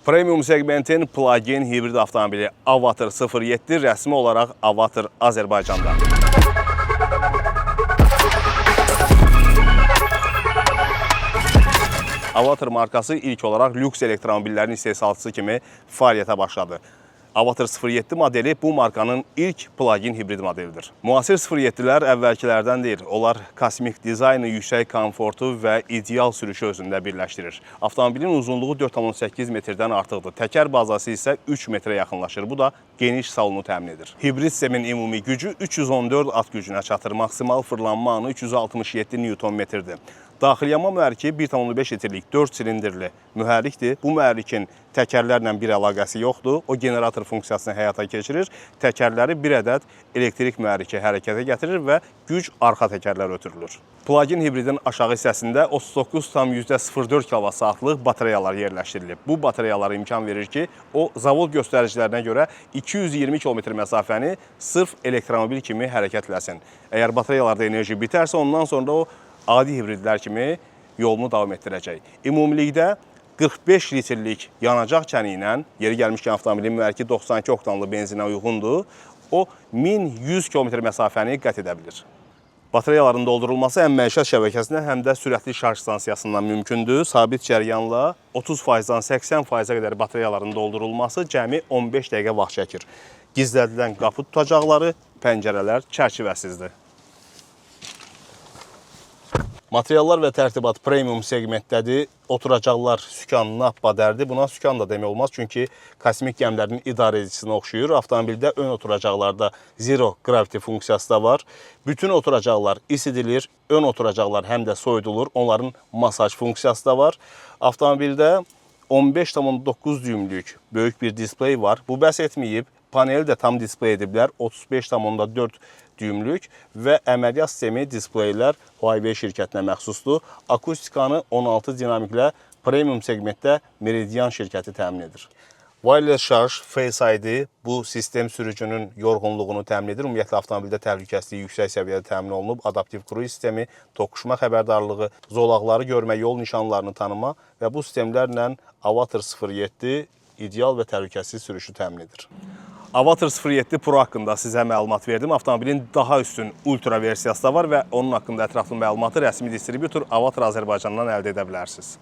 Premium segmentin plug-in hibrid avtomobili Avatar 07 rəsmi olaraq Avatar Azərbaycanda. Avatar markası ilk olaraq lüks elektromobillərin istehsalçısı kimi fəaliyyətə başladı. Avatar 07 modeli bu markanın ilk plug-in hibrid modelidir. Müasir 07'lər əvvəlkilərdən deyil. Onlar kosmik dizaynı, yüksək komfortu və ideal sürüşü özündə birləşdirir. Avtomobilin uzunluğu 4,8 metrdən artıqdır. Təkər bazası isə 3 metrə yaxınlaşır. Bu da geniş salonu təmin edir. Hibrid sistemin ümumi gücü 314 at gücünə çatır. Maksimal fırlanma anı 367 Nm-dir. Daxiliyama mühərriki 1,5 litrlik 4 silindirli mühərrikdir. Bu mühərrikin təkərlərlə bir əlaqəsi yoxdur. O generator funksiyasını həyata keçirir. Təkərləri bir ədəd elektrik mühərriki hərəkətə gətirir və güc arxa təkərlər ötürülür. Plug-in hibridin aşağı hissəsində 39,04 kWh-lıq batareyalar yerləşdirilib. Bu batareyalar imkan verir ki, o zavod göstəricilərinə görə 220 km məsafəni sırf elektromobil kimi hərəkət eləsin. Əgər batareyalarda enerji bitərsə, ondan sonra o adi hibridlər kimi yolunu davam etdirəcək. Ümumilikdə 45 litrlik yanacaq çəni ilə, yeri gəlmişkən avtomobilin mühərriki 92 oktanlı benzinə uyğundur, o 1100 km məsafəni qət edə bilir. Batareyaların doldurulması həm məişət şəbəkəsindən, həm də sürətli şarj stansiyasından mümkündür. Sabit cəryanla 30%-dan 80%-ə qədər batareyaların doldurulması cəmi 15 dəqiqə vaxt çəkir. Gizlədilən qapı tutacaqları, pəncərələr çərçivəsizdir. Materiallar və tərtibat premium segmentdədir. Oturacaqlar sükan nappədərdir. Buna sükan da demək olmaz, çünki kosmik gəmilərin idarə edicisinə oxşuyur. Avtomobildə ön oturacaqlarda zero gravity funksiyası da var. Bütün oturacaqlar isidilir, ön oturacaqlar həm də soyudulur. Onların masaj funksiyası da var. Avtomobildə 15,9 düymlük böyük bir displey var. Bu bəs etməyib. Paneli də tam displey ediblər. 35,4 düymlük və əməliyyat sistemi displeylər Huawei şirkətinə məxsusdur. Akustikanı 16 dinamiklə premium segmentdə Meridian şirkəti təmin edir. Wireless şarj, Face ID bu sistem sürücünün yorğunluğunu təmin edir. Ümumiyyətlə avtomobildə təhlükəsizliyi yüksək səviyyədə təmin olunub. Adaptiv kruiz sistemi, toqquşma xəbərdarlığı, zolaqları görmə, yol nişanlarını tanıma və bu sistemlərlə Avatar 07 ideal və təhlükəsiz sürüşü təmin edir. Avatar 07 Pro haqqında sizə məlumat verdim. Avtomobilin daha üstün ultra versiyası da var və onun haqqında ətraflı məlumatı rəsmi distributor Avatar Azərbaycandan əldə edə bilərsiniz.